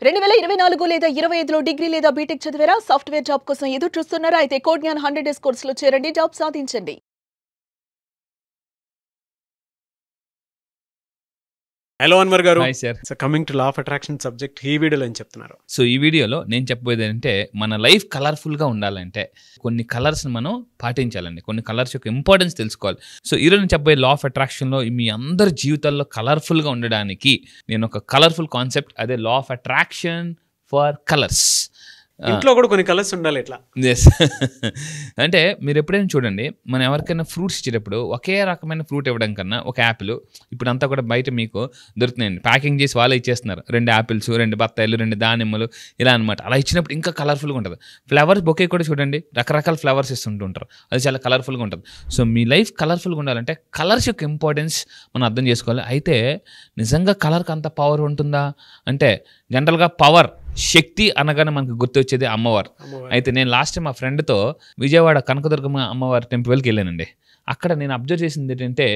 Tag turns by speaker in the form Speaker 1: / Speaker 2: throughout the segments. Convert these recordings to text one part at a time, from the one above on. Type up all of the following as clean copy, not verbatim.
Speaker 1: 2024 లేదా 25లో డిగ్రీ లేదా బీటెక్ చదివారా? సాఫ్ట్వేర్ జాబ్ కోసం ఎదురు చూస్తున్నారా? అయితే కోడ్ జ్ఞాన్ 100 డేస్ కోర్సులో చేరండి, జాబ్ సాధించండి.
Speaker 2: హలో అన్వర్ గారు.
Speaker 3: Hi sir.
Speaker 2: So coming to law of attraction subject ఈ వీడియోలో ఏం చెప్తున్నారు?
Speaker 3: సో ఈ వీడియోలో నేను చెప్పబోయేది అంటే మన లైఫ్ కలర్ఫుల్గా ఉండాలంటే కొన్ని కలర్స్ని మనం పాటించాలండి. కొన్ని కలర్స్ యొక్క ఇంపార్టెన్స్ తెలుసుకోవాలి. సో ఈరోజు నేను చెప్పబోయే లా ఆఫ్ అట్రాక్షన్లో మీ అందరి జీవితాల్లో కలర్ఫుల్గా ఉండడానికి నేను ఒక కలర్ఫుల్ కాన్సెప్ట్, అదే law of attraction for colours.
Speaker 2: ఇంట్లో కూడా కొన్ని కలర్స్ ఉండాలి. ఎట్లా?
Speaker 3: ఎస్. అంటే మీరు ఎప్పుడైనా చూడండి, మనం ఎవరికైనా ఫ్రూట్స్ ఇచ్చేటప్పుడు ఒకే రకమైన ఫ్రూట్ ఇవ్వడం కన్నా ఒక యాపిల్, ఇప్పుడు అంతా కూడా బయట మీకు దొరుకుతున్నాయండి, ప్యాకింగ్ చేసి వాళ్ళే ఇచ్చేస్తున్నారు. 2 యాపిల్స్, 2 బత్తాయిలు, 2 దానిమ్మలు ఇలా అనమాట. అలా ఇచ్చినప్పుడు ఇంకా కలర్ఫుల్గా ఉంటుంది. ఫ్లవర్స్ బొకే కూడా చూడండి, రకరకాల ఫ్లవర్స్ ఇస్తుంటుంటారు, అది చాలా కలర్ఫుల్గా ఉంటుంది. సో మీ లైఫ్ కలర్ఫుల్గా ఉండాలంటే కలర్స్ యొక్క ఇంపార్టెన్స్ మనం అర్థం చేసుకోవాలి. అయితే నిజంగా కలర్కి అంత పవర్ ఉంటుందా అంటే, జనరల్గా పవర్, శక్తి అనగానే మనకు గుర్తొచ్చేది అమ్మవారు. అయితే నేను లాస్ట్ టైం మా ఫ్రెండ్తో విజయవాడ కనకదుర్గమ్మ అమ్మవారి టెంపుల్కి వెళ్ళానండి. అక్కడ నేను అబ్జర్వ్ చేసింది ఏంటంటే,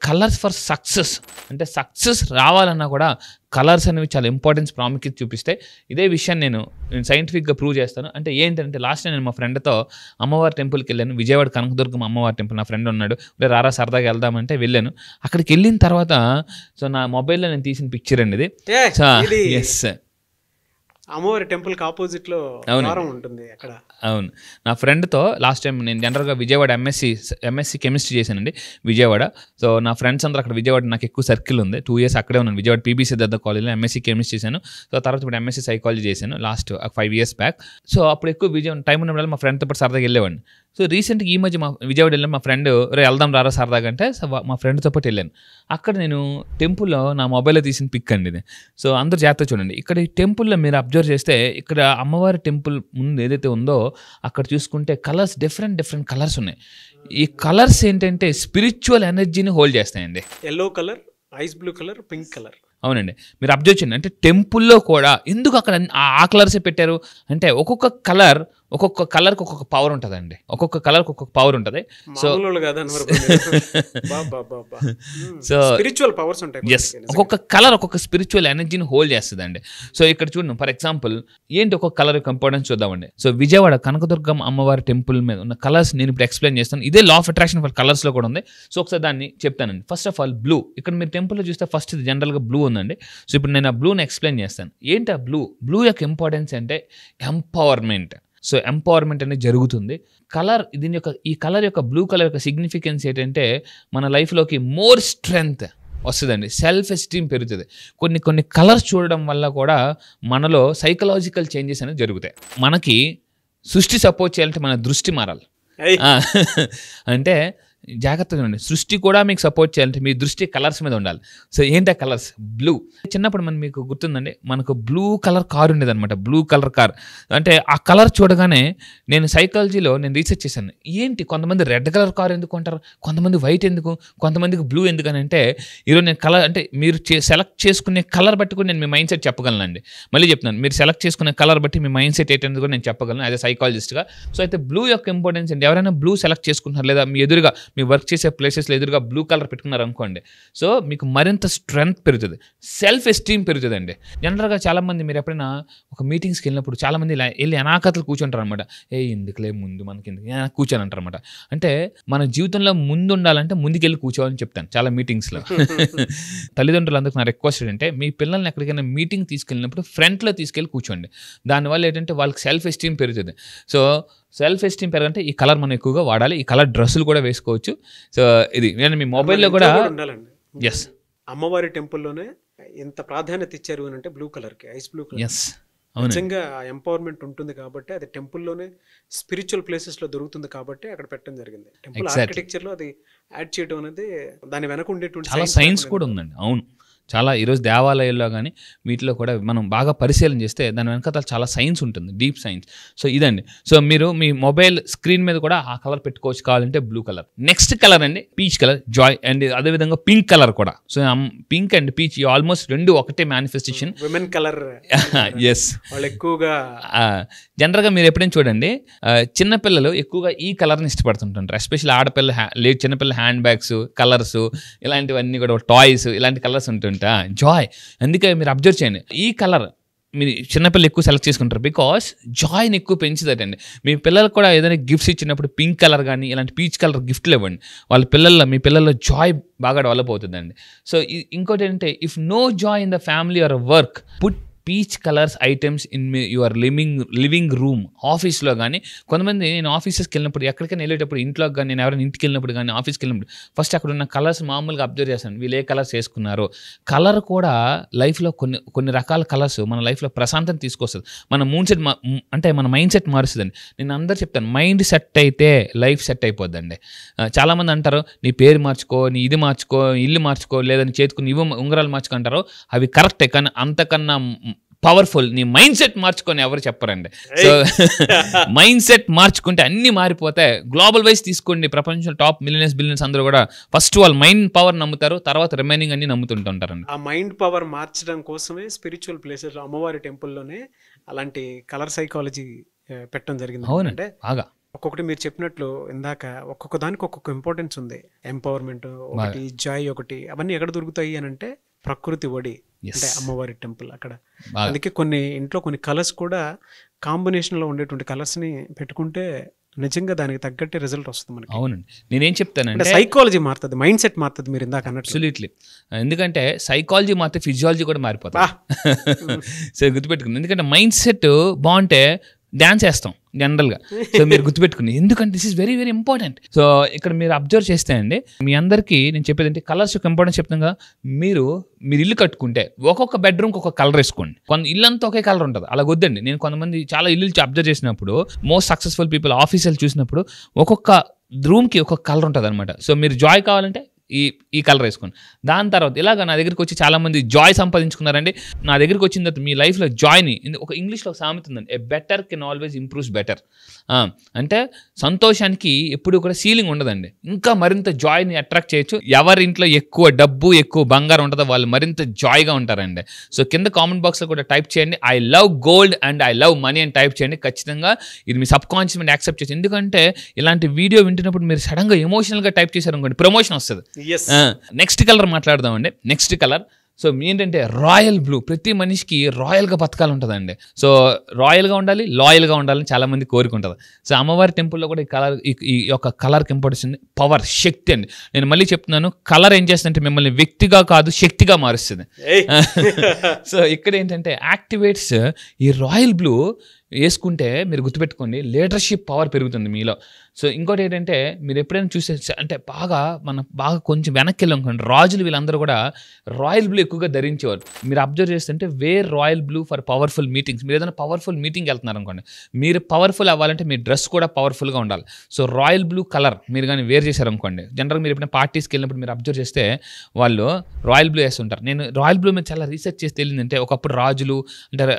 Speaker 3: కలర్స్ ఫర్ సక్సెస్. అంటే సక్సెస్ రావాలన్నా కూడా కలర్స్ అనేవి చాలా ఇంపార్టెన్స్, ప్రాముఖ్యత చూపిస్తే ఇదే విషయాన్ని నేను సైంటిఫిక్గా ప్రూవ్ చేస్తాను. అంటే ఏంటంటే, లాస్ట్ టైం నేను మా ఫ్రెండ్తో అమ్మవారి టెంపుల్కి వెళ్ళాను, విజయవాడ కనకదుర్గం అమ్మవారి టెంపుల్. నా ఫ్రెండ్ ఉన్నాడు, రారా సరదాగా వెళ్దామంటే వెళ్ళాను. అక్కడికి వెళ్ళిన తర్వాత సో నా మొబైల్లో నేను తీసిన పిక్చర్ అండి ఇది. ఎస్,
Speaker 2: అమ్మవారి టెంపుల్ కి ఆపోజిట్ లో ఉంటుంది అక్కడ.
Speaker 3: అవును, నా ఫ్రెండ్తో లాస్ట్ టైం నేను జనరల్గా విజయవాడ ఎంఎస్సి కెమిస్ట్రీ చేశానండి విజయవాడ. సో నా ఫ్రెండ్స్ అందరూ అక్కడ, విజయవాడ నాకు ఎక్కువ సర్కిల్ ఉంది, 2 years అక్కడే ఉన్నాను. విజయవాడ పీబీసీ దద్ద కాలేజ్లో ఎంఎస్సి కెమిస్ట్రీ చేశాను. సో తర్వాత ఇప్పుడు ఎంఎస్సి సైకాలజీ చేశాను లాస్ట్ 5 years బ్యాక్. సో అప్పుడు ఎక్కువ టైం ఉన్నప్పుడు మా ఫ్రెండ్తో పాటు సరదాగా వెళ్ళేవాడిని. సో రీసెంట్గా ఈ మధ్య మా విజయవాడ వెళ్ళాను, మా ఫ్రెండ్ వెళ్దాం రారా సరదాగా అంటే మా ఫ్రెండ్తో పాటు వెళ్ళాను. అక్కడ నేను టెంపుల్లో నా మొబైల్లో తీసిన పిక్ అండి ఇది. సో అందరూ జాగ్రత్తగా చూడండి. ఇక్కడ ఈ టెంపుల్లో మీరు అబ్జర్వ్ చేస్తే, ఇక్కడ అమ్మవారి టెంపుల్ ముందు ఏదైతే ఉందో అక్కడ చూసుకుంటే కలర్స్, డిఫరెంట్ కలర్స్ ఉన్నాయి. ఈ కలర్స్ ఏంటంటే స్పిరిచువల్ ఎనర్జీని హోల్డ్ చేస్తాయండి.
Speaker 2: Yellow colour, ice blue colour, pink colour.
Speaker 3: అవునండి, మీరు అబ్జర్వ్ చేయండి. అంటే టెంపుల్లో కూడా ఎందుకు అక్కడ ఆ కలర్సే పెట్టారు అంటే, ఒక్కొక్క కలర్కి ఒక్కొక్క పవర్ ఉంటుందండి. ఒక్కొక్క కలర్కి ఒక్కొక్క పవర్ ఉంటుంది. సో
Speaker 2: స్పిరిచువల్ పవర్స్ ఉంటాయి.
Speaker 3: ఎస్, ఒక్కొక్క కలర్ ఒక్కొక్క స్పిరిచువల్ ఎనర్జీని హోల్డ్ చేస్తుందండి. సో ఇక్కడ చూడండి, ఫర్ ఎగ్జాంపుల్ ఏంటి ఒక్కొక్క కలర్ యొక్క ఇంపార్టెన్స్ చూద్దామండి. సో విజయవాడ కనకదుర్గం అమ్మవారి టెంపుల్ మీద ఉన్న కలర్స్ నేను ఇప్పుడు ఎక్స్ప్లెయిన్ చేస్తాను. ఇదే లా ఆఫ్ అట్రాక్షన్ ఫర్ కలర్స్లో కూడా ఉంది. సో ఒకసారి దాన్ని చెప్తానండి. First of all blue. ఇక్కడ మీరు టెంపుల్లో చూస్తే ఫస్ట్ ఇది జనరల్గా బ్లూ ఉందండి. సో ఇప్పుడు నేను ఆ బ్లూని ఎక్స్ప్లెయిన్ చేస్తాను. ఏంటి ఆ బ్లూ యొక్క ఇంపార్టెన్స్ అంటే ఎంపవర్మెంట్. సో ఎంపవర్మెంట్ అనేది జరుగుతుంది. ఈ కలర్ యొక్క బ్లూ కలర్ యొక్క సిగ్నిఫికెన్స్ ఏంటంటే, మన లైఫ్లోకి మోర్ స్ట్రెంగ్త్ వస్తుందండి, సెల్ఫ్ ఎస్టీమ్ పెరుగుతుంది. కొన్ని కలర్స్ చూడడం వల్ల కూడా మనలో సైకలాజికల్ చేంజెస్ అనేవి జరుగుతాయి. మనకి సృష్టి సపోర్ట్ చేయాలంటే మన దృష్టి మారాలి. అంటే జాగ్రత్తగా ఉండండి, సృష్టి కూడా మీకు సపోర్ట్ చేయాలంటే మీ దృష్టి కలర్స్ మీద ఉండాలి. సో ఏంటి కలర్స్? బ్లూ. చిన్నప్పుడు మీకు గుర్తుందండి, మనకు బ్లూ కలర్ కార్ ఉండేది అనమాట. బ్లూ కలర్ కార్ అంటే ఆ కలర్ చూడగానే నేను సైకాలజీలో రీసెర్చ్ చేశాను. ఏంటి కొంతమంది రెడ్ కలర్ కార్ ఎందుకు అంటారు, కొంతమంది వైట్ ఎందుకు, కొంతమందికి బ్లూ ఎందుకు అని అంటే, ఈరోజు నేను కలర్ అంటే మీరు సెలెక్ట్ చేసుకునే కలర్ బట్టి కూడా నేను మీ మైండ్ సెట్ చెప్పగలనండి. మళ్ళీ చెప్తున్నాను, మీరు సెలెక్ట్ చేసుకునే కలర్ బట్టి మీ మైండ్ సెట్ ఏంటనేది కూడా నేను చెప్పగలను యాజ్ ఎ సైకాలజిస్ట్గా. సో అయితే బ్లూ యొక్క ఇంపార్టెన్స్ అండి, ఎవరైనా బ్లూ సెలెక్ట్ చేసుకుంటున్నారు లేదా మీ ఎదురుగా మీ వర్క్ చేసే ప్లేసెస్లో ఎదురుగా బ్లూ కలర్ పెట్టుకున్నారు అనుకోండి, సో మీకు మరింత స్ట్రెంగ్త్ పెరుగుతుంది, సెల్ఫ్ ఎస్టీమ్ పెరుగుతుందండి. జనరల్గా చాలామంది మీరు ఎప్పుడైనా ఒక మీటింగ్స్కి వెళ్ళినప్పుడు చాలామంది వెళ్ళి అనాకతలు కూర్చుంటారు అనమాట. ఎందుకులే ముందు మనకి కూర్చొని అంటారు అనమాట. అంటే మన జీవితంలో ముందు ఉండాలంటే ముందుకెళ్ళి కూర్చోవాలని చెప్తాను చాలా మీటింగ్స్లో. తల్లిదండ్రులందరికీ నా రిక్వెస్ట్ ఏంటంటే, మీ పిల్లల్ని ఎక్కడికైనా మీటింగ్ తీసుకెళ్ళినప్పుడు ఫ్రంట్లో తీసుకెళ్ళి కూర్చోండి. దానివల్ల ఏంటంటే వాళ్ళకి సెల్ఫ్ ఎస్టీమ్ పెరుగుతుంది. సో సెల్ఫ్ ఎస్టీమ్ పెరగంటే ఈ కలర్ మనం ఎక్కువగా వాడాలి. ఈ కలర్ డ్రెస్సులు కూడా వేసుకోవచ్చు. సో ఇది నేను మీ మొబైల్లో కూడా
Speaker 2: ఉండాలండి.
Speaker 3: ఎస్,
Speaker 2: అమ్మవారి టెంపుల్లోనే ఎంత ప్రాధాన్యత ఇచ్చారు అని అంటే బ్లూ కలర్కి, ఐస్ బ్లూ కలర్.
Speaker 3: ఎస్,
Speaker 2: నిజంగా ఎంపవర్మెంట్ ఉంటుంది కాబట్టి, అది టెంపుల్లోనే స్పిరిచువల్ ప్లేసెస్లో దొరుకుతుంది కాబట్టి అక్కడ పెట్టడం జరిగింది. టెంపుల్ ఆర్కిటెక్చర్లో అది యాడ్ చేయడం అనేది దాని వెనక ఉండేటువంటి
Speaker 3: చాలా సైన్స్ కూడా ఉందండి. అవును, చాలా ఈరోజు దేవాలయాల్లో కానీ వీటిలో కూడా మనం బాగా పరిశీలన చేస్తే దాని వెనకాల చాలా సైన్స్ ఉంటుంది, డీప్ సైన్స్. సో ఇదండి. సో మీరు మీ మొబైల్ స్క్రీన్ మీద కూడా ఆ కలర్ పెట్టుకోవచ్చు కావాలంటే, బ్లూ కలర్. నెక్స్ట్ కలర్ అండి పీచ్ కలర్, జాయ్. అండ్ అదేవిధంగా పింక్ కలర్ కూడా. So pink and peach almost రెండు ఒకటే మేనిఫెస్టేషన్.
Speaker 2: Women colour.
Speaker 3: ఎస్,
Speaker 2: వాళ్ళు ఎక్కువగా
Speaker 3: జనరల్గా మీరు ఎప్పుడైనా చూడండి, చిన్నపిల్లలు ఎక్కువగా ఈ కలర్ని ఇష్టపడుతుంటారు. ఎస్పెషల్లీ ఆడపిల్ల చిన్నపిల్లల హ్యాండ్ బ్యాగ్స్ కలర్స్ ఇలాంటివన్నీ కూడా, టాయ్స్ ఇలాంటి కలర్స్ ఉంటుంటాయి. జాయ్. అందుకే మీరు అబ్జర్వ్ చేయండి, ఈ కలర్ మీరు చిన్నపిల్లలు ఎక్కువ సెలెక్ట్ చేసుకుంటారు బికాస్ జాయ్ని ఎక్కువ పెంచుతారండి. మీ పిల్లలకు కూడా ఏదైనా గిఫ్ట్స్ ఇచ్చినప్పుడు పింక్ కలర్ కానీ ఇలాంటి పీచ్ కలర్ గిఫ్ట్లు ఇవ్వండి. మీ పిల్లల్లో జాయ్ బాగా డెవలప్ అవుతుందండి. సో ఇంకోటి ఏంటంటే if no joy in the family or work, put peach colours items in your living room. ఆఫీస్లో కానీ కొంతమంది నేను ఆఫీసెస్కి వెళ్ళినప్పుడు ఎక్కడికైనా వెళ్ళేటప్పుడు ఇంట్లోకి కానీ నేను ఎవరైనా ఇంటికి వెళ్ళినప్పుడు కానీ ఆఫీస్కి వెళ్ళినప్పుడు ఫస్ట్ అక్కడ ఉన్న కలర్స్ మామూలుగా అబ్జర్వ్ చేస్తాను, వీళ్ళు ఏ కలర్స్ వేసుకున్నారో. కలర్ కూడా లైఫ్లో కొన్ని రకాల కలర్స్ మన లైఫ్లో ప్రశాంతత తీసుకొస్తుంది, మన అంటే మన మైండ్ సెట్ మారుస్తుందండి. నేను అందరూ చెప్తాను, మైండ్ సెట్ అయితే లైఫ్ సెట్ అయిపోద్దండి. చాలామంది అంటారు నీ పేరు మార్చుకో, నీ ఇది మార్చుకో, ఇల్లు మార్చుకో, లేదని చేతుకుని ఉంగరాలు మార్చుకో అంటారు. అవి కరెక్టే, కానీ అంతకన్నా పవర్ఫుల్ నీ మైండ్ సెట్ మార్చుకొని ఎవరు చెప్పరండి. సో మైండ్ సెట్ మార్చుకుంటే అన్నీ మారిపోతాయి. గ్లోబల్ వైజ్ తీసుకోండి, ప్రపంచంలో టాప్ బిలియనర్స్ అందరూ కూడా ఫస్ట్ వాళ్ళు మైండ్ పవర్ నమ్ముతారు, తర్వాత రిమైనింగ్ అన్ని నమ్ముతుంటారండి.
Speaker 2: ఆ మైండ్ పవర్ మార్చడం కోసమే స్పిరిచువల్ ప్లేసెస్ అమ్మవారి టెంపుల్లోనే అలాంటి కలర్ సైకాలజీ పెట్టడం జరిగింది.
Speaker 3: అవునంటే బాగా
Speaker 2: ఒక్కొక్కటి మీరు చెప్పినట్లు ఇందాక ఒక్కొక్క దానికి ఒక్కొక్క ఇంపార్టెన్స్ ఉంది. ఎంపవర్మెంట్ ఒకటి, జాయ్ ఒకటి, అవన్నీ ఎక్కడ దొరుకుతాయి అని అంటే ప్రకృతి ఒడి అంటే అమ్మవారి టెంపుల్ అక్కడ. అందుకే కొన్ని ఇంట్లో కొన్ని కలర్స్ కూడా కాంబినేషన్లో ఉండేటువంటి కలర్స్ని పెట్టుకుంటే నిజంగా దానికి తగ్గట్టే రిజల్ట్ వస్తుంది మనకి.
Speaker 3: అవునండి, నేనేం చెప్తానంటే
Speaker 2: సైకాలజీ మారుతుంది, మైండ్ సెట్ మారుతుంది మీరు ఇందాక అన్నట్టు.
Speaker 3: అబ్సల్యూట్లీ, ఎందుకంటే సైకాలజీ మారితే ఫిజియాలజీ కూడా మారిపోతుంది. సో గుర్తుపెట్టుకుంది, ఎందుకంటే మైండ్ సెట్ బాగుంటే డ్యాన్స్ వేస్తాం జనరల్గా. సో మీరు గుర్తుపెట్టుకుని, ఎందుకంటే this is very very important. So ఇక్కడ మీరు అబ్జర్వ్ చేస్తే అండి, మీ అందరికీ నేను చెప్పేది అంటే కలర్స్ యొక్క ఇంపార్టెన్స్ చెప్తాను కదా. మీరు ఇల్లు కట్టుకుంటే ఒక్కొక్క బెడ్రూమ్కి ఒక కలర్ వేసుకోండి. ఇల్లంతా ఒకే కలర్ ఉంటుంది, అలా వద్దండి. నేను కొంతమంది చాలా ఇల్లు అబ్జర్వ్ చేసినప్పుడు, మోస్ట్ సక్సెస్ఫుల్ పీపుల్ ఆఫీసులు చూసినప్పుడు ఒక్కొక్క రూమ్కి ఒక్కొక్క కలర్ ఉంటుంది అనమాట. సో మీరు జాయ్ కావాలంటే ఈ కలర్ వేసుకోండి. దాని తర్వాత ఇలాగ నా దగ్గరికి వచ్చి చాలామంది జాయ్ సంపాదించుకున్నారండి. నా దగ్గరికి వచ్చిన తర్వాత మీ లైఫ్లో జాయ్ని, ఒక ఇంగ్లీష్లో సామెత ఉందండి, ఏ better can always improves better. అంటే సంతోషానికి ఎప్పుడు కూడా సీలింగ్ ఉండదండి, ఇంకా మరింత జాయ్ని అట్రాక్ట్ చేయొచ్చు. ఎవరి ఇంట్లో ఎక్కువ డబ్బు ఎక్కువ బంగారం ఉంటుందో వాళ్ళు మరింత జాయ్గా ఉంటారండి. సో కింద కామెంట్ బాక్స్లో కూడా టైప్ చేయండి, I love gold and I love money అని టైప్ చేయండి. ఖచ్చితంగా ఇది మీ సబ్ కాన్షియస్ మైండ్ యాక్సెప్ట్ చేసి, ఎందుకంటే ఇలాంటి వీడియో వింటున్నప్పుడు మీరు సడన్గా ఎమోషనల్గా టైప్ చేశారు అనుకోండి, ప్రమోషన్ వస్తుంది. నెక్స్ట్ కలర్ మాట్లాడదామండి. నెక్స్ట్ కలర్ సో ఏంటంటే రాయల్ బ్లూ. ప్రతి మనిషికి రాయల్గా బతకాలి ఉంటుందండి. సో రాయల్గా ఉండాలి, లాయల్గా ఉండాలని చాలామంది కోరుకుంటుంది. సో అమ్మవారి టెంపుల్లో కూడా ఈ యొక్క కలర్కి ఇంపార్టెన్స్ ఉంది. పవర్, శక్తి అండి. నేను మళ్ళీ చెప్తున్నాను, కలర్ ఏం చేస్తుందంటే మిమ్మల్ని వ్యక్తిగా కాదు శక్తిగా మారుస్తుంది. సో ఇక్కడ ఏంటంటే యాక్టివేట్స్ ఈ రాయల్ బ్లూ వేసుకుంటే మీరు గుర్తుపెట్టుకోండి, లీడర్షిప్ పవర్ పెరుగుతుంది మీలో. సో ఇంకోటి ఏంటంటే మీరు ఎప్పుడైనా చూసే అంటే బాగా కొంచెం వెనక్కి వెళ్ళనుకోండి, రాజులు వీళ్ళందరూ కూడా రాయల్ బ్లూ ఎక్కువగా ధరించేవారు. మీరు అబ్జర్వ్ చేస్తుంటే wear royal blue for powerful meetings. మీరు ఏదైనా పవర్ఫుల్ మీటింగ్కి వెళ్తున్నారు అనుకోండి, మీరు పవర్ఫుల్ అవ్వాలంటే మీ డ్రెస్ కూడా పవర్ఫుల్గా ఉండాలి. సో రాయల్ బ్లూ కలర్ మీరు కానీ వేర్ చేశారనుకోండి, జనరల్గా మీరు ఎప్పుడైనా పార్టీస్కి వెళ్ళినప్పుడు మీరు అబ్జర్వ్ చేస్తే వాళ్ళు రాయల్ బ్లూ వేస్తుంటారు. నేను రాయల్ బ్లూ మీద చాలా రీసెర్చ్ చేసి తెలియదంటే, ఒకప్పుడు రాజులు అంటే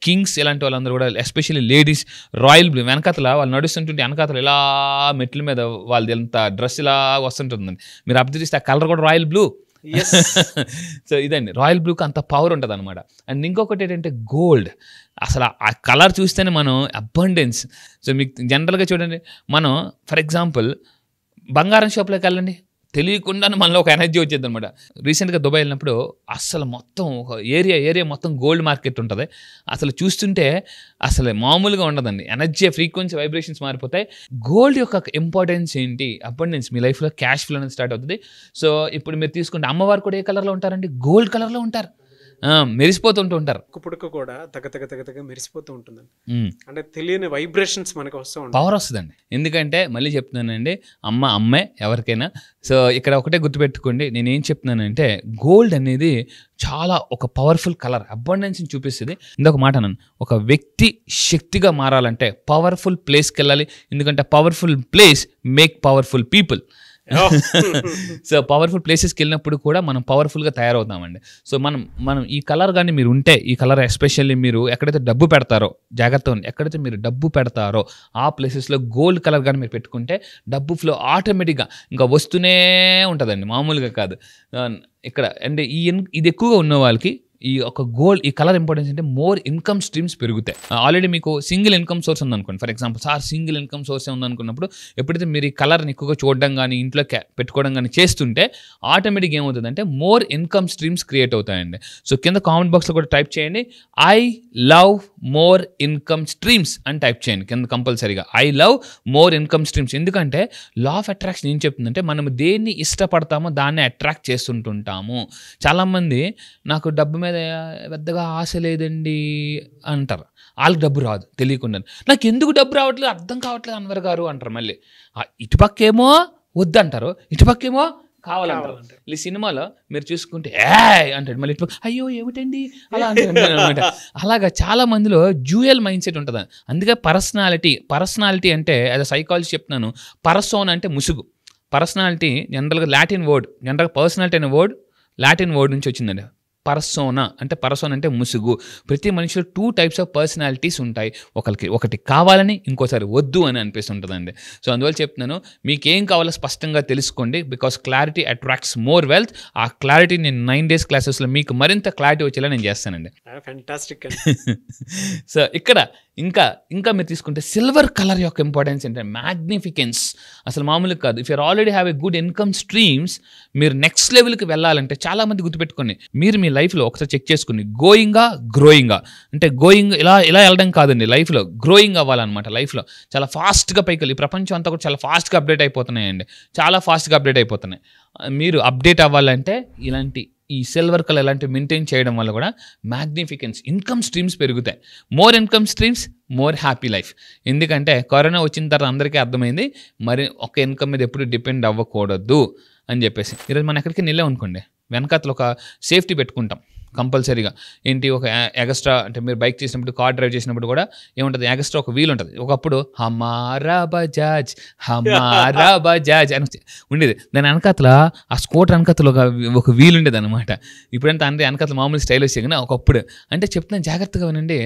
Speaker 3: కింగ్స్ ఇలాంటి వాళ్ళందరూ కూడా, ఎస్పెషల్లీ లేడీస్, రాయల్ బ్లూ వెనకాతల వాళ్ళు నడుస్తుంటుంటే వెనకాతల ఇలా మెట్ల మీద వాళ్ళది ఎంత డ్రెస్ ఇలా వస్తుంటుందండి. మీరు అబ్జర్వ్ చేస్తే ఆ కలర్ కూడా రాయల్ బ్లూ. సో ఇదండి, రాయల్ బ్లూకి అంత పవర్ ఉంటుంది అనమాట. అండ్ ఇంకొకటి ఏంటంటే గోల్డ్. అసలు ఆ కలర్ చూస్తేనే మనం అబండెన్స్. సో మీకు జనరల్గా చూడండి, మనం ఫర్ ఎగ్జాంపుల్ బంగారం షాప్లోకి వెళ్ళండి, తెలియకుండానే మనలో ఒక ఎనర్జీ వచ్చేది అనమాట. రీసెంట్గా దుబాయ్ వెళ్ళినప్పుడు అసలు మొత్తం ఒక ఏరియా మొత్తం గోల్డ్ మార్కెట్ ఉంటుంది. అసలు చూస్తుంటే అసలు మామూలుగా ఉండదండి, ఎనర్జీ, ఫ్రీక్వెన్సీ, వైబ్రేషన్స్ మారిపోతాయి. గోల్డ్ యొక్క ఇంపార్టెన్స్ ఏంటి? అబండెన్స్. మీ లైఫ్లో క్యాష్ ఫ్లో అనేది స్టార్ట్ అవుతుంది. సో ఇప్పుడు మీరు తీసుకుంటే అమ్మవారు కూడా ఏ కలర్లో ఉంటారండి? గోల్డ్ కలర్లో ఉంటారు, మెరిసిపోతుంటూ ఉంటారు.
Speaker 2: పుడక కూడా తగ్గ మెరిసిపోతూ ఉంటుందండి. అంటే తెలియని వైబ్రేషన్స్ మనకు వస్తూ ఉంటాయి,
Speaker 3: పవర్ వస్తుందండి. ఎందుకంటే మళ్ళీ చెప్తున్నానండి, అమ్మే ఎవరికైనా. సో ఇక్కడ ఒకటే గుర్తుపెట్టుకోండి, నేనేం చెప్తున్నానంటే గోల్డ్ అనేది చాలా ఒక పవర్ఫుల్ కలర్, అబండెన్స్ని చూపిస్తుంది. ఇంకొక మాట అన్నాను, ఒక వ్యక్తి శక్తిగా మారాలంటే పవర్ఫుల్ ప్లేస్కి వెళ్ళాలి. ఎందుకంటే powerful place make powerful people. So powerful ప్లేసెస్కి వెళ్ళినప్పుడు కూడా మనం పవర్ఫుల్గా తయారవుతామండి. సో మనం ఈ కలర్ కానీ మీరు ఉంటే, ఈ కలర్ ఎస్పెషల్లీ మీరు ఎక్కడైతే డబ్బు పెడతారో, జాగ్రత్తగా ఉంది, ఎక్కడైతే మీరు డబ్బు పెడతారో ఆ ప్లేసెస్లో గోల్డ్ కలర్ కానీ మీరు పెట్టుకుంటే డబ్బు ఫ్లో ఆటోమేటిక్గా ఇంకా వస్తూనే ఉంటుందండి, మామూలుగా కాదు. ఇక్కడ అంటే ఇది ఎక్కువగా ఉన్న వాళ్ళకి ఈ ఒక గోల్డ్ ఈ కలర్ ఇంపార్టెన్స్ అంటే మోర్ ఇన్కమ్ స్ట్రీమ్స్ పెరుగుతాయి. ఆల్రెడీ మీకు సింగిల్ ఇన్కమ్ సోర్స్ ఉందనుకోండి, for example single income source ఉందనుకున్నప్పుడు ఎప్పుడైతే మీరు ఈ కలర్ని ఎక్కువగా చూడడం కానీ ఇంట్లో పెట్టుకోవడం కానీ చేస్తుంటే ఆటోమేటిక్గా ఏమవుతుందంటే మోర్ ఇన్కమ్ స్ట్రీమ్స్ క్రియేట్ అవుతాయండి. సో కింద కామెంట్ బాక్స్లో కూడా టైప్ చేయండి, I love more income streams అని టైప్ చేయండి కింద కంపల్సరీగా. I love more income streams. ఎందుకంటే లా ఆఫ్ అట్రాక్షన్ ఏం చెప్తుందంటే మనం దేన్ని ఇష్టపడతామో దాన్ని అట్రాక్ట్ చేస్తుంటుంటాము. చాలామంది నాకు డబ్బు మీద పెద్దగా ఆశ లేదండి అంటారు, వాళ్ళకి డబ్బు రాదు తెలియకుండా. నాకు ఎందుకు డబ్బు రావట్లేదు అర్థం కావట్లేదు అన్వర్ గారు అంటారు. మళ్ళీ ఇటుపక్కేమో వద్దంటారు, ఇటుపక్కేమో కావాలంటారు. ఈ సినిమాలో మీరు చూసుకుంటే అంటాడు, మళ్ళీ ఇటు అయ్యో ఏమిటండి అలా అంటారు అనమాట. అలాగా చాలా మందిలో డ్యూయల్ మైండ్ సెట్ ఉంటుంది. అందుకే పర్సనాలిటీ అంటే యాజ్ సైకాలజీ చెప్తున్నాను, పర్సోన్ అంటే ముసుగు. పర్సనాలిటీ జనరల్గా పర్సనాలిటీ అనే వర్డ్ లాటిన్ వర్డ్ నుంచి వచ్చిందండి. పర్సోనా అంటే ముసుగు. ప్రతి మనిషిలో 2 types ఆఫ్ పర్సనాలిటీస్ ఉంటాయి. ఒకటి కావాలని, ఇంకోసారి వద్దు అని అనిపిస్తుంటుందండి. సో అందువల్ల చెప్తున్నాను, మీకేం కావాలో స్పష్టంగా తెలుసుకోండి. Because clarity attracts more wealth. ఆ క్లారిటీ నేను 9 days క్లాసెస్లో మీకు మరింత క్లారిటీ వచ్చేలా నేను చేస్తానండి.
Speaker 2: ఫ్యాంటాస్టిక్.
Speaker 3: సో ఇక్కడ ఇంకా మీరు తీసుకుంటే సిల్వర్ కలర్ యొక్క ఇంపార్టెన్స్ అంటే మ్యాగ్నిఫికెన్స్ అసలు మామూలుగా కాదు. If you're already have a good income streams, మీరు నెక్స్ట్ లెవెల్కి వెళ్ళాలంటే చాలామంది గుర్తుపెట్టుకోండి, మీరు మీ లైఫ్లో ఒకసారి చెక్ చేసుకుని గ్రోయింగా అంటే ఇలా వెళ్ళడం కాదండి, లైఫ్లో గ్రోయింగ్ అవ్వాలన్నమాట. లైఫ్లో చాలా ఫాస్ట్గా పైకి వెళ్ళి ప్రపంచం అంతా కూడా చాలా ఫాస్ట్గా అప్డేట్ అయిపోతున్నాయండి, చాలా ఫాస్ట్గా అప్డేట్ అయిపోతున్నాయి. మీరు అప్డేట్ అవ్వాలంటే ఈ సిల్వర్ కలర్ ఇలాంటివి మెయింటైన్ చేయడం వల్ల కూడా మ్యాగ్నిఫికెన్స్ ఇన్కమ్ స్ట్రీమ్స్ పెరుగుతాయి. More income streams, more happy life. ఎందుకంటే కరోనా వచ్చిన తర్వాత అందరికీ అర్థమైంది, మరి ఒక ఇన్కమ్ మీద ఎప్పుడు డిపెండ్ అవ్వకూడదు అని చెప్పేసి. ఈరోజు మనం ఎక్కడికి వెళ్ళాం అనుకోండి, వెనకాతలో ఒక సేఫ్టీ పెట్టుకుంటాం కంపల్సరీగా. ఏంటి, ఒక ఎగస్ట్రా అంటే మీరు బైక్ చేసినప్పుడు, కార్ డ్రైవ్ చేసినప్పుడు కూడా ఏముంటుంది, ఎగస్ట్రా ఒక వీల్ ఉంటుంది. ఒకప్పుడు హమారా బజాజ్ అని ఉండేది, దాని వెనకాతల ఆ స్కూటర్ వెనకాతలో ఒక వీల్ ఉండేది అనమాట. ఇప్పుడంతా అంటే వెనకాతల మామూలు స్టైల్ వచ్చేది కానీ ఒకప్పుడు అంటే చెప్తున్నాను జాగ్రత్తగా వినండి.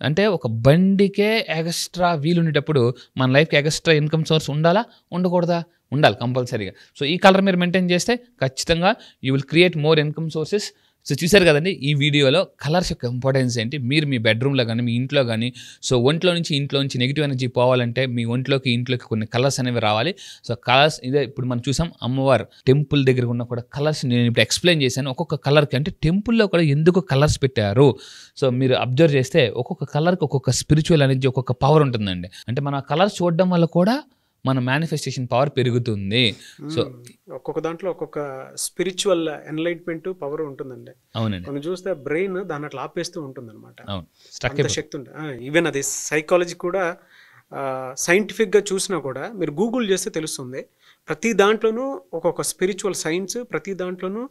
Speaker 3: అంటే ఒక బండికే ఎగస్ట్రా వీల్ ఉండేటప్పుడు మన లైఫ్కి ఎగస్ట్రా ఇన్కమ్ సోర్స్ ఉండాలా ఉండకూడదా? ఉండాలి కంపల్సరీగా. సో ఈ కలర్ మీరు మెయింటైన్ చేస్తే ఖచ్చితంగా you will create more income sources. So చూసారు కదండి ఈ వీడియోలో కలర్స్ యొక్క ఇంపార్టెన్స్ ఏంటి. మీరు మీ బెడ్రూమ్లో కానీ మీ ఇంట్లో కానీ సో ఇంట్లోంచి నెగిటివ్ ఎనర్జీ పోవాలంటే మీ ఇంట్లోకి కొన్ని కలర్స్ అనేవి రావాలి. సో కలర్స్ ఇదే ఇప్పుడు మనం చూసాం, అమ్మవారు టెంపుల్ దగ్గర ఉన్న కూడా కలర్స్ నేను ఇప్పుడు ఎక్స్ప్లెయిన్ చేశాను. ఒక్కొక్క కలర్కి అంటే టెంపుల్లో కూడా ఎందుకు కలర్స్ పెట్టారు. సో మీరు అబ్జర్వ్ చేస్తే ఒక్కొక్క కలర్కి ఒక్కొక్క స్పిరిచువల్ ఎనర్జీ, ఒక్కొక్క పవర్ ఉంటుందండి. అంటే మన కలర్స్ చూడడం వల్ల కూడా మన మేనిఫెస్టేషన్ పవర్ పెరుగుతుంది. సో
Speaker 2: ఒక్కొక్క దాంట్లో ఒక్కొక్క స్పిరిచువల్ ఎన్లైట్మెంట్ పవర్ ఉంటుందండి.
Speaker 3: అవునండి,
Speaker 2: మనం చూస్తే బ్రెయిన్ దాన్ని అట్లా ఆపేస్తూ ఉంటుంది అనమాట.
Speaker 3: అవును,
Speaker 2: శక్తి ఉంటుంది. ఈవెన్ అది సైకాలజీ కూడా సైంటిఫిక్గా చూసినా కూడా మీరు గూగుల్ చేస్తే తెలుస్తుంది. ప్రతి దాంట్లోనూ ఒక్కొక్క స్పిరిచువల్ సైన్స్, ప్రతి దాంట్లోనూ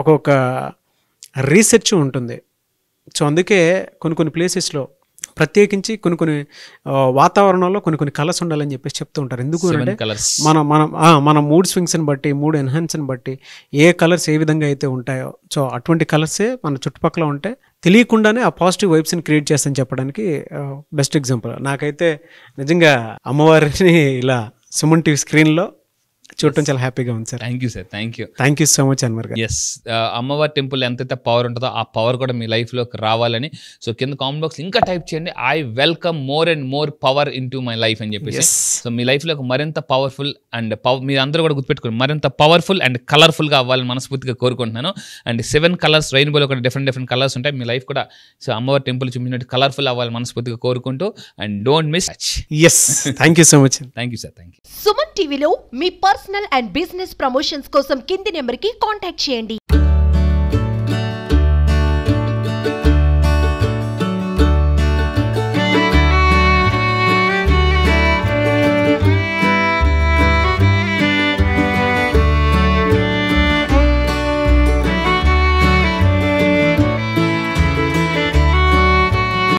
Speaker 2: ఒక్కొక్క రీసెర్చ్ ఉంటుంది. సో అందుకే కొన్ని ప్లేసెస్లో ప్రత్యేకించి కొన్ని వాతావరణంలో కొన్ని కలర్స్ ఉండాలని చెప్పేసి చెప్తూ ఉంటారు. ఎందుకు అంటే మన మూడ్ స్వింగ్స్ని బట్టి, మూడ్ ఎన్హాన్స్ని బట్టి ఏ కలర్స్ ఏ విధంగా అయితే ఉంటాయో, సో అటువంటి కలర్సే మన చుట్టుపక్కల ఉంటే తెలియకుండానే ఆ పాజిటివ్ వైబ్స్ని క్రియేట్ చేస్తాను చెప్పడానికి బెస్ట్ ఎగ్జాంపుల్. నాకైతే నిజంగా అమ్మవారిని ఇలా సుమన్ టీవీ స్క్రీన్లో చూడటం చాలా హ్యాపీగా ఉంది sir.
Speaker 3: Thank you sir,
Speaker 2: thank you so much Anwar గారు.
Speaker 3: ఎస్, అమ్మవారి టెంపుల్ ఎంతైతే పవర్ ఉంటుందో ఆ పవర్ కూడా మీ లైఫ్లోకి రావాలని సో కింద కామెంట్ బాక్స్ ఇంకా టైప్ చేయండి, I welcome more and more power in to my life అని చెప్పేసి. సో మీ లైఫ్లోకి మరింత పవర్ఫుల్ అండ్ మీరు అందరూ కూడా గుర్తుపెట్టుకోండి, మరింత పవర్ఫుల్ అండ్ కలర్ఫుల్గా అవ్వాలని మనస్ఫూర్తిగా కోరుకుంటున్నాను. అండ్ 7 కలర్స్ రెయిన్బోలో కూడా డిఫరెంట్ కలర్స్ ఉంటాయి. మీ లైఫ్ కూడా సో అమ్మవారి టెంపుల్ చూపించినట్టు కలర్ఫుల్ అవ్వాలని మనస్ఫూర్తిగా కోరుకుంటూ and don't miss.
Speaker 2: Thank you so much.
Speaker 3: Thank you sir. Thank you.
Speaker 4: Suman టీవీలో మీ పర్సనల్ అండ్ బిజినెస్ ప్రమోషన్స్ కోసం కింది నెంబర్కి కాంటాక్ట్ చేయండి.